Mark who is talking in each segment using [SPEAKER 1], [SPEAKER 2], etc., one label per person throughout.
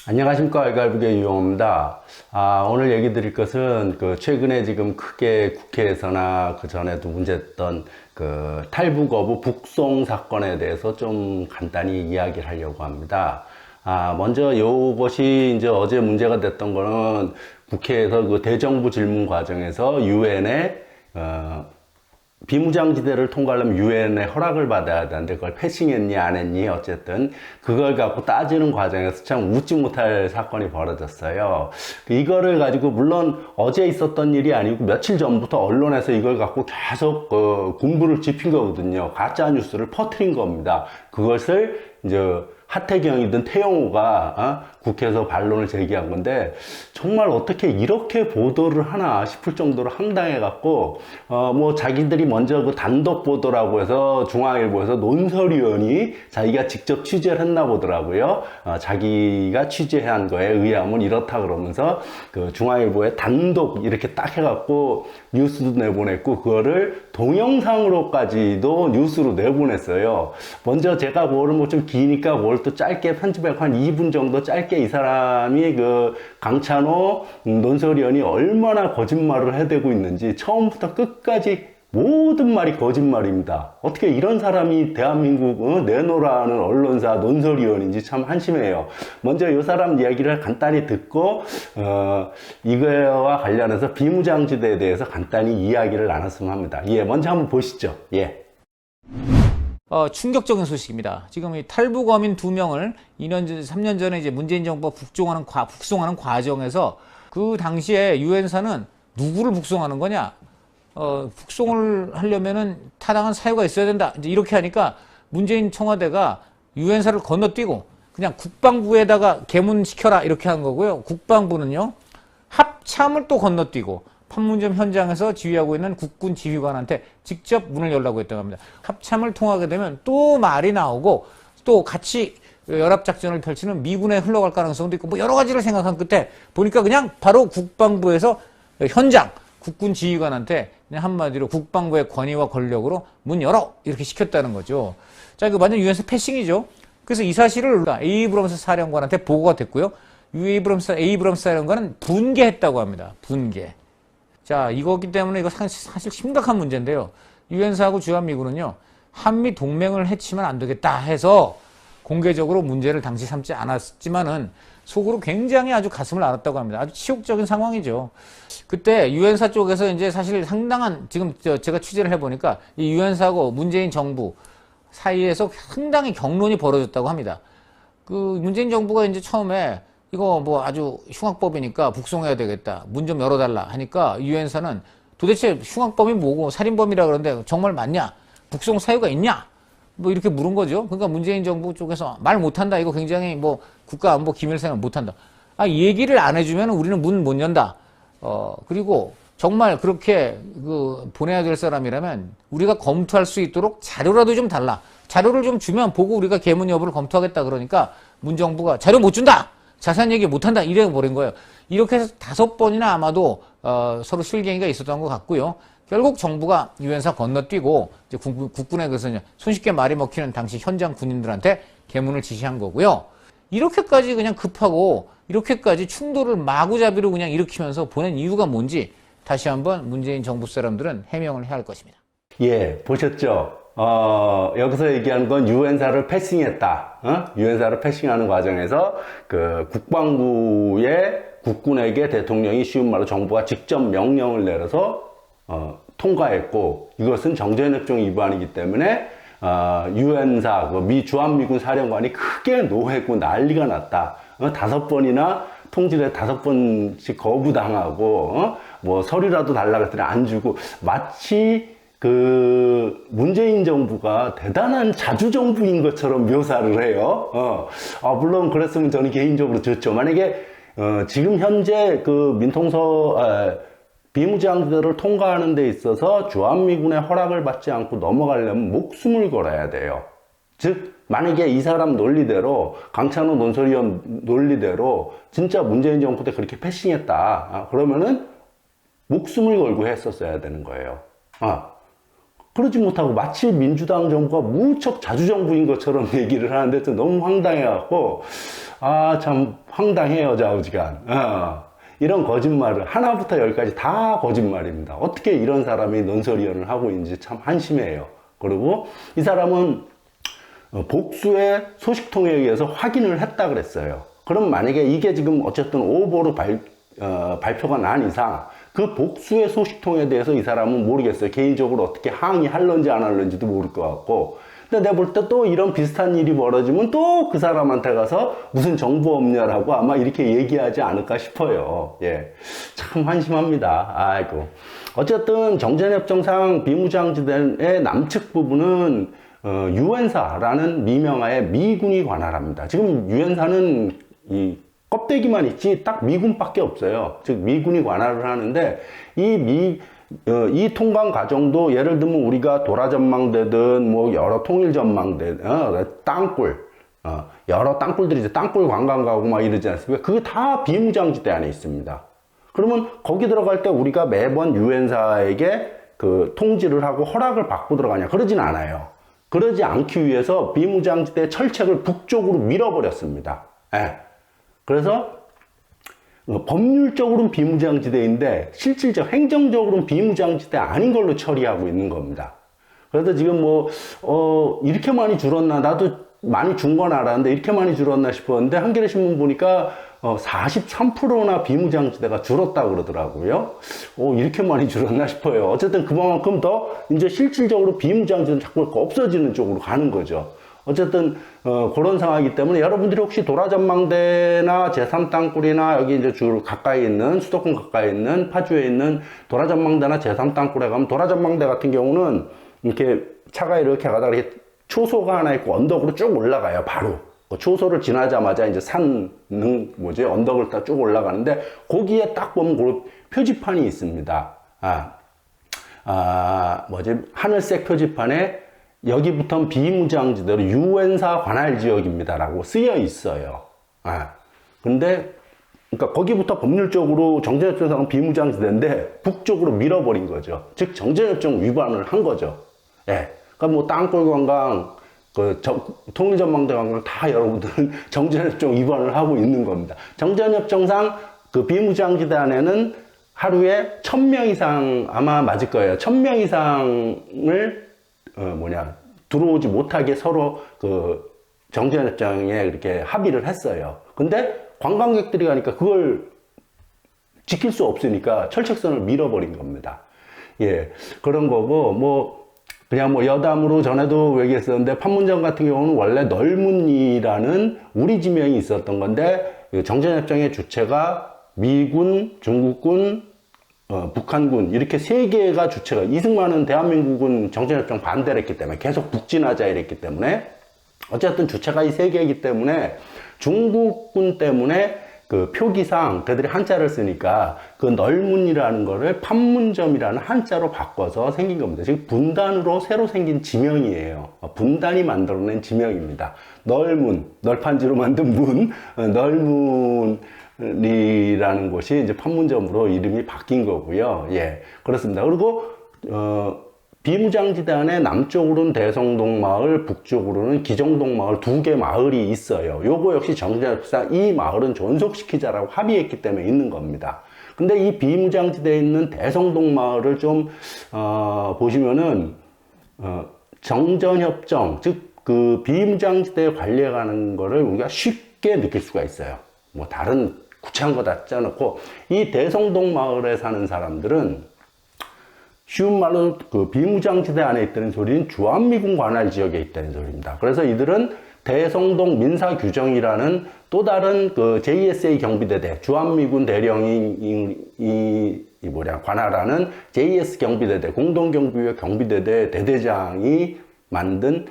[SPEAKER 1] 안녕하십니까. 알갈국의 유영호입니다. 오늘 얘기 드릴 것은 최근에 지금 크게 국회에서나 그 전에도 문제됐던 탈북 거부 북송 사건에 대해서 좀 간단히 이야기를 하려고 합니다. 먼저 요것이 이제 어제 문제가 됐던 거는 국회에서 대정부 질문 과정에서 유엔에 비무장지대를 통과하려면 유엔의 허락을 받아야 되는데 그걸 패싱했니 안 했니 어쨌든 그걸 갖고 따지는 과정에서 참 웃지 못할 사건이 벌어졌어요. 이거를 가지고 물론 어제 있었던 일이 아니고 며칠 전부터 언론에서 이걸 갖고 계속 공부를 짚인 거거든요. 가짜 뉴스를 퍼뜨린 겁니다. 그것을 이제 하태경이든 태영호가 국회에서 반론을 제기한 건데 정말 어떻게 이렇게 보도를 하나 싶을 정도로 황당해갖고 뭐 자기들이 먼저 단독 보도라고 해서 중앙일보에서 논설위원이 자기가 직접 취재를 했나 보더라고요. 자기가 취재한 거에 의하면 이렇다 그러면서 중앙일보에 단독 이렇게 딱 해갖고 뉴스도 내보냈고 그거를 동영상으로까지도 뉴스로 내보냈어요. 먼저 제가 뭐를 뭐 좀 기니까 뭘 또 짧게 편집하고 한 2분 정도 짧게 이 사람이 강찬호 논설위원이 얼마나 거짓말을 해대고 있는지 처음부터 끝까지 모든 말이 거짓말입니다. 어떻게 이런 사람이 대한민국 내노라는 언론사 논설위원인지 참 한심해요. 먼저 이 사람 이야기를 간단히 듣고 이거와 관련해서 비무장지대에 대해서 간단히 이야기를 나눴으면 합니다. 먼저 한번 보시죠.
[SPEAKER 2] 충격적인 소식입니다. 지금 이 탈북어민 2명을 2년 전, 3년 전에 이제 문재인 정부가 북송하는 과정에서 그 당시에 유엔사는 누구를 북송하는 거냐? 북송을 하려면은 타당한 사유가 있어야 된다. 이제 이렇게 하니까 문재인 청와대가 유엔사를 건너뛰고 그냥 국방부에다가 개문시켜라 이렇게 한 거고요. 국방부는요, 합참을 또 건너뛰고 판문점 현장에서 지휘하고 있는 국군 지휘관한테 직접 문을 열라고 했다고 합니다. 합참을 통하게 되면 또 말이 나오고 또 같이 연합작전을 펼치는 미군에 흘러갈 가능성도 있고 뭐 여러 가지를 생각한 끝에 보니까 그냥 바로 국방부에서 현장 국군 지휘관한테 그냥 한마디로 국방부의 권위와 권력으로 문 열어 이렇게 시켰다는 거죠. 자, 이거 완전 유엔사 패싱이죠. 그래서 이 사실을 에이브럼스 사령관한테 보고가 됐고요. 에이브럼스 사령관은 분개했다고 합니다. 분개. 자, 이거기 때문에 이거 사실 심각한 문제인데요. 유엔사하고 주한미군은요, 한미 동맹을 해치면 안 되겠다 해서 공개적으로 문제를 당시 삼지 않았지만은 속으로 굉장히 아주 가슴을 앓았다고 합니다. 아주 치욕적인 상황이죠. 그때 유엔사 쪽에서 이제 사실 상당한 지금 제가 취재를 해보니까 이 유엔사하고 문재인 정부 사이에서 상당히 격론이 벌어졌다고 합니다. 문재인 정부가 이제 처음에 이거 뭐 아주 흉악법이니까 북송해야 되겠다. 문 좀 열어달라 하니까 유엔사는 도대체 흉악범이 뭐고 살인범이라 그러는데 정말 맞냐? 북송 사유가 있냐? 뭐 이렇게 물은 거죠. 그러니까 문재인 정부 쪽에서 말 못한다. 이거 굉장히 뭐 국가안보 기밀 생활 못한다. 얘기를 안 해주면 우리는 문 못 연다. 그리고 정말 그렇게 보내야 될 사람이라면 우리가 검토할 수 있도록 자료라도 좀 달라. 자료를 좀 주면 보고 우리가 개문 여부를 검토하겠다. 그러니까 문 정부가 자료 못 준다. 자세한 얘기 못한다 이래 버린 거예요. 이렇게 해서 5번이나 아마도 서로 실갱이가 있었던 것 같고요. 결국 정부가 유엔사 건너뛰고 이제 국군에 그래서 손쉽게 말이 먹히는 당시 현장 군인들한테 개문을 지시한 거고요. 이렇게까지 그냥 급하고 이렇게까지 충돌을 마구잡이로 그냥 일으키면서 보낸 이유가 뭔지 다시 한번 문재인 정부 사람들은 해명을 해야 할 것입니다.
[SPEAKER 1] 보셨죠? 여기서 얘기하는 건 유엔사를 패싱했다. 유엔사를 패싱하는 과정에서 국방부의 국군에게 대통령이 쉬운 말로 정부가 직접 명령을 내려서 통과했고 이것은 정전협정 위반이기 때문에 유엔사 미 주한미군 사령관이 크게 노했고 난리가 났다. 5번이나 통지를 5번씩 거부당하고 뭐 서류라도 달라 그랬더니 안 주고 마치 문재인 정부가 대단한 자주정부인 것처럼 묘사를 해요. 물론 그랬으면 저는 개인적으로 좋죠. 만약에, 지금 현재 비무장지대를 통과하는 데 있어서 주한미군의 허락을 받지 않고 넘어가려면 목숨을 걸어야 돼요. 즉, 만약에 이 사람 논리대로, 강찬호 논설위원 논리대로 진짜 문재인 정부 때 그렇게 패싱했다. 그러면은 목숨을 걸고 했었어야 되는 거예요. 그러지 못하고 마치 민주당 정부가 무척 자주정부인 것처럼 얘기를 하는데 좀 너무 황당해갖고, 아, 참 황당해요, 좌우지간. 이런 거짓말을 하나부터 열까지 다 거짓말입니다. 어떻게 이런 사람이 논설위원을 하고 있는지 참 한심해요. 그리고 이 사람은 복수의 소식통에 의해서 확인을 했다 그랬어요. 그럼 만약에 이게 지금 어쨌든 오보로 발표가 난 이상 그 복수의 소식통에 대해서 이 사람은 모르겠어요. 개인적으로 어떻게 항의할런지 안 할런지도 모를 것 같고. 근데 내가 볼 때 또 이런 비슷한 일이 벌어지면 또 그 사람한테 가서 무슨 정보 없냐라고 아마 이렇게 얘기하지 않을까 싶어요. 예. 참 한심합니다. 아이고. 어쨌든 정전협정상 비무장지대의 남측 부분은 유엔사라는 미명하에 미군이 관할합니다. 지금 유엔사는 이 껍데기만 있지 딱 미군밖에 없어요. 즉 미군이 관할을 하는데 이 통관 과정도 예를 들면 우리가 도라전망대든 뭐 여러 통일전망대, 땅굴, 여러 땅굴들이 이제 땅굴 관광 가고 막 이러지 않습니까? 그게 다 비무장지대 안에 있습니다. 그러면 거기 들어갈 때 우리가 매번 유엔사에게 그 통지를 하고 허락을 받고 들어가냐? 그러진 않아요. 그러지 않기 위해서 비무장지대 철책을 북쪽으로 밀어버렸습니다. 예. 그래서 법률적으로는 비무장지대인데 실질적 행정적으로는 비무장지대 아닌 걸로 처리하고 있는 겁니다. 그래서 지금 뭐 이렇게 많이 줄었나, 나도 많이 준 건 알았는데 이렇게 많이 줄었나 싶었는데 한겨레 신문 보니까 43%나 비무장지대가 줄었다고 그러더라고요. 이렇게 많이 줄었나 싶어요. 어쨌든 그만큼 더 이제 실질적으로 비무장지대는 자꾸 없어지는 쪽으로 가는 거죠. 어쨌든 그런 상황이기 때문에 여러분들이 혹시 도라전망대나 제3땅굴이나 여기 이제 주 가까이 있는 수도권 가까이 있는 파주에 있는 도라전망대나 제3땅굴에 가면 도라전망대 같은 경우는 이렇게 차가 이렇게 가다가 이렇게 초소가 하나 있고 언덕으로 쭉 올라가요. 바로 그 초소를 지나자마자 이제 언덕을 다 쭉 올라가는데 거기에 딱 보면 그 표지판이 있습니다. 하늘색 표지판에 여기부터는 비무장지대로 유엔사 관할 지역입니다라고 쓰여 있어요. 근데 그러니까 거기부터 법률적으로 정전협정상은 비무장지대인데 북쪽으로 밀어버린 거죠. 즉 정전협정 위반을 한 거죠. 예. 그러니까 뭐 땅굴 관광, 통일전망대 관광 다 여러분들은 정전협정 위반을 하고 있는 겁니다. 정전협정상 그 비무장지대 안에는 하루에 1000명 이상 아마 맞을 거예요. 1000명 이상을 들어오지 못하게 서로 그 정전협정에 이렇게 합의를 했어요. 근데 관광객들이 가니까 그걸 지킬 수 없으니까 철책선을 밀어버린 겁니다. 예, 그런 거고, 그냥 여담으로 전에도 얘기했었는데, 판문점 같은 경우는 원래 널문이라는 우리 지명이 있었던 건데, 정전협정의 주체가 미군, 중국군, 북한군 이렇게 세 개가 주체가 이승만은 대한민국은 정전협정 반대를 했기 때문에 계속 북진하자 이랬기 때문에 어쨌든 주체가 이 세 개이기 때문에 중국군 때문에 그 표기상 그들이 한자를 쓰니까 그 널문이라는 거를 판문점이라는 한자로 바꿔서 생긴 겁니다. 즉 분단으로 새로 생긴 지명이에요. 분단이 만들어낸 지명입니다. 널문, 널판지로 만든 문, 널문이라는 곳이 이제 판문점으로 이름이 바뀐 거고요. 예, 그렇습니다. 그리고 비무장지대 안에 남쪽으로는 대성동 마을, 북쪽으로는 기정동 마을 두 개 마을이 있어요. 요거 역시 정전협정상 이 마을은 존속시키자라고 합의했기 때문에 있는 겁니다. 근데 이 비무장지대에 있는 대성동 마을을 좀 보시면은 정전협정, 즉 그 비무장지대 관리해가는 거를 우리가 쉽게 느낄 수가 있어요. 뭐 다른 구체한 거 다 짜놓고 이 대성동 마을에 사는 사람들은 쉬운 말로 그 비무장지대 안에 있다는 소리는 주한미군 관할 지역에 있다는 소리입니다. 그래서 이들은 대성동 민사규정이라는 또 다른 그 JSA 경비대대, 주한미군 대령이 관할하는 JS 경비대대, 공동경비회 경비대대 대대장이 만든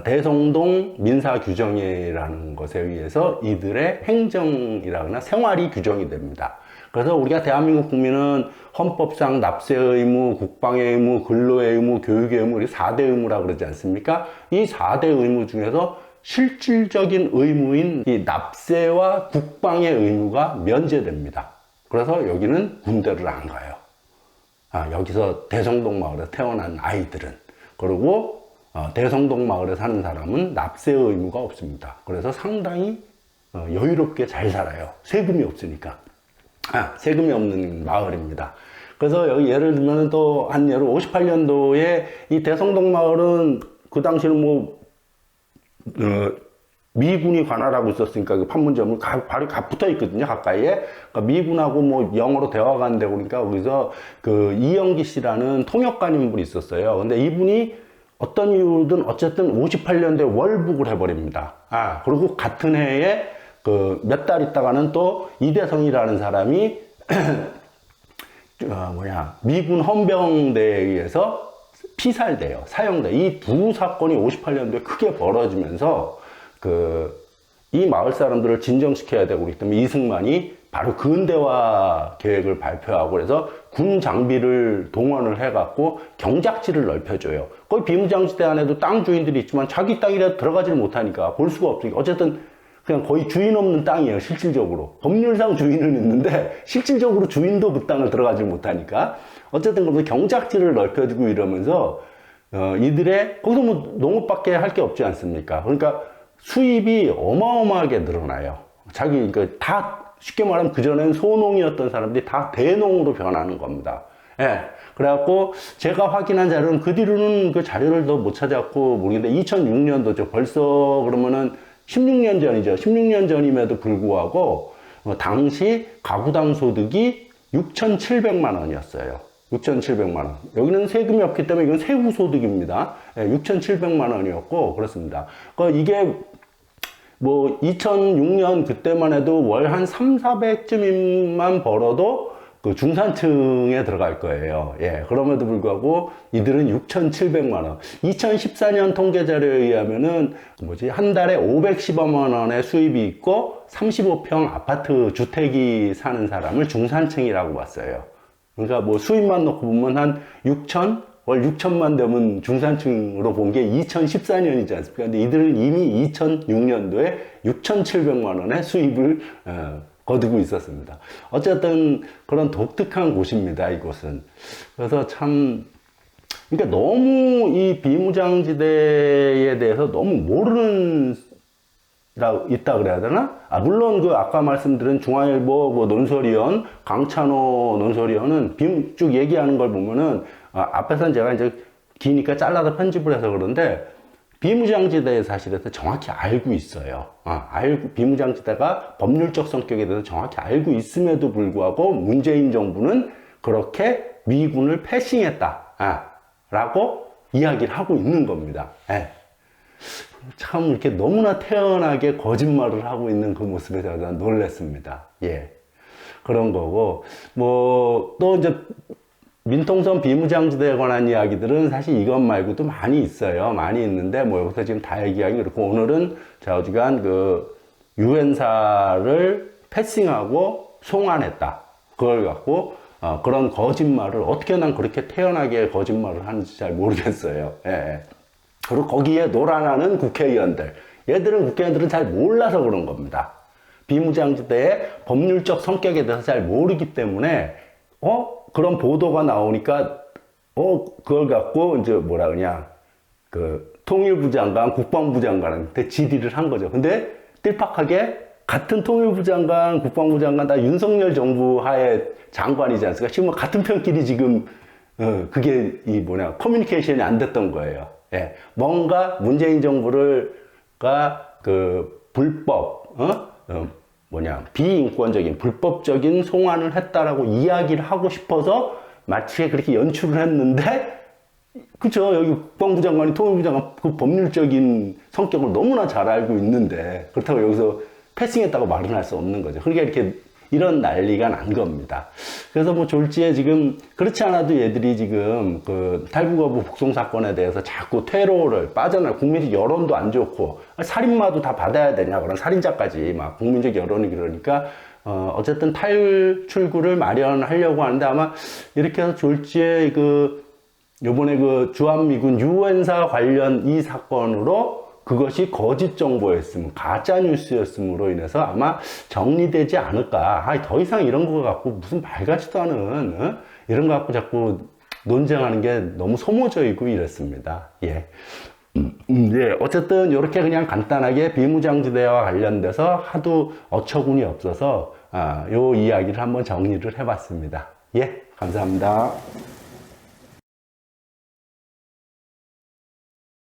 [SPEAKER 1] 대성동 민사규정이라는 것에 의해서 이들의 행정이라거나 생활이 규정이 됩니다. 그래서 우리가 대한민국 국민은 헌법상 납세 의무, 국방의 의무, 근로의 의무, 교육의 의무, 우리 4대 의무라고 그러지 않습니까? 이 4대 의무 중에서 실질적인 의무인 이 납세와 국방의 의무가 면제됩니다. 그래서 여기는 군대를 안 가요. 여기서 대성동 마을에 태어난 아이들은. 그리고 대성동 마을에 사는 사람은 납세 의무가 없습니다. 그래서 상당히 여유롭게 잘 살아요. 세금이 없으니까. 세금이 없는 마을입니다. 그래서 여기 예를 들면 또 한 예로 58년도에 이 대성동 마을은 그 당시에는 뭐 미군이 관할하고 있었으니까 그 판문점을 바로 붙어 있거든요, 가까이에. 그러니까 미군하고 뭐 영어로 대화가 안 되고 그러니까 거기서 그 이영기 씨라는 통역관 인물이 있었어요. 근데 이분이 어떤 이유든 어쨌든 58년도에 월북을 해버립니다. 그리고 같은 해에 그 몇 달 있다가는 또 이대성이라는 사람이 미군 헌병대에 의해서 피살돼요. 사형돼. 이 두 사건이 58년도에 크게 벌어지면서 이 마을 사람들을 진정시켜야 되고 그렇기 때문에 이승만이 바로 근대화 계획을 발표하고 그래서 군 장비를 동원을 해갖고 경작지를 넓혀줘요. 거기 비무장지대 안에도 땅 주인들이 있지만 자기 땅이라도 들어가지를 못하니까 볼 수가 없으니까 어쨌든 그냥 거의 주인 없는 땅이에요, 실질적으로. 법률상 주인은 있는데 실질적으로 주인도 그 땅을 들어가지 못하니까 어쨌든 그러면서 경작지를 넓혀주고 이러면서 이들의 거기서 뭐 농업밖에 할 게 없지 않습니까? 그러니까 수입이 어마어마하게 늘어나요. 그러니까 다 쉽게 말하면 그전엔 소농이었던 사람들이 다 대농으로 변하는 겁니다. 예. 그래갖고 제가 확인한 자료는 그 뒤로는 그 자료를 더 못 찾았고 모르겠는데 2006년도죠. 벌써 그러면은 16년 전이죠. 16년 전임에도 불구하고 당시 가구당 소득이 6,700만 원이었어요. 6,700만 원. 여기는 세금이 없기 때문에 이건 세후 소득입니다. 6,700만 원이었고 그렇습니다. 이게 뭐 2006년 그때만 해도 월 한 3,400쯤만 벌어도 그 중산층에 들어갈 거예요. 예. 그럼에도 불구하고 이들은 6,700만 원. 2014년 통계 자료에 의하면은 한 달에 510만 원의 수입이 있고 35평 아파트 주택이 사는 사람을 중산층이라고 봤어요. 그러니까 뭐 수입만 놓고 보면 한 6천? 월 6천만 되면 중산층으로 본 게 2014년이지 않습니까? 근데 이들은 이미 2006년도에 6,700만 원의 수입을 거두고 있었습니다. 어쨌든 그런 독특한 곳입니다, 이곳은. 그래서 참, 그러니까 너무 이 비무장지대에 대해서 너무 모르는 있다 그래야 되나? 물론 그 아까 말씀드린 중앙일보 뭐 논설위원, 강찬호 논설위원은 쭉 얘기하는 걸 보면은 앞에서는 제가 이제 기니까 잘라서 편집을 해서 그런데 비무장지대의 사실에 대해서 정확히 알고 있어요. 비무장지대가 법률적 성격에 대해서 정확히 알고 있음에도 불구하고 문재인 정부는 그렇게 미군을 패싱했다. 라고 이야기를 하고 있는 겁니다. 참 이렇게 너무나 태연하게 거짓말을 하고 있는 그 모습에 제가 놀랐습니다. 예. 그런 거고, 또 이제 민통선 비무장지대에 관한 이야기들은 사실 이것 말고도 많이 있어요. 많이 있는데 여기서 지금 다 얘기하기 그렇고 오늘은 좌우지간 그 유엔사를 패싱하고 송환했다. 그걸 갖고 그런 거짓말을 어떻게 난 그렇게 태연하게 거짓말을 하는지 잘 모르겠어요. 예. 그리고 거기에 놀아나는 국회의원들. 국회의원들은 잘 몰라서 그런 겁니다. 비무장지대의 법률적 성격에 대해서 잘 모르기 때문에 그런 보도가 나오니까 그걸 갖고 이제 그 통일부 장관, 국방부 장관한테 질의를 한 거죠. 근데 띨팍하게 같은 통일부 장관, 국방부 장관 다 윤석열 정부 하에 장관이지 않습니까? 지금 같은 편끼리 지금 그게 커뮤니케이션이 안 됐던 거예요. 예. 뭔가 문재인 정부가 그 불법, 비인권적인, 불법적인 송환을 했다라고 이야기를 하고 싶어서 마치 그렇게 연출을 했는데, 그쵸. 여기 국방부 장관이 통일부 장관 그 법률적인 성격을 너무나 잘 알고 있는데, 그렇다고 여기서 패싱했다고 말은 할 수 없는 거죠. 그러니까 이렇게 이런 난리가 난 겁니다. 그래서 졸지에 지금 그렇지 않아도 얘들이 지금 그 탈북어부 북송 사건에 대해서 자꾸 퇴로를 빠져나 국민적 여론도 안 좋고 살인마도 다 받아야 되냐 그런 살인자까지 막 국민적 여론이 그러니까 어쨌든 탈출구를 마련하려고 하는데 아마 이렇게 해서 졸지에 요번에 주한미군 유엔사 관련 이 사건으로 그것이 거짓 정보였음, 가짜 뉴스였음으로 인해서 아마 정리되지 않을까. 더 이상 이런 거 갖고 무슨 말 같지도 않은, 이런 거 갖고 자꾸 논쟁하는 게 너무 소모적이고 이랬습니다. 예. 예, 어쨌든 이렇게 그냥 간단하게 비무장지대와 관련돼서 하도 어처구니 없어서 요 이야기를 한번 정리를 해봤습니다. 예, 감사합니다.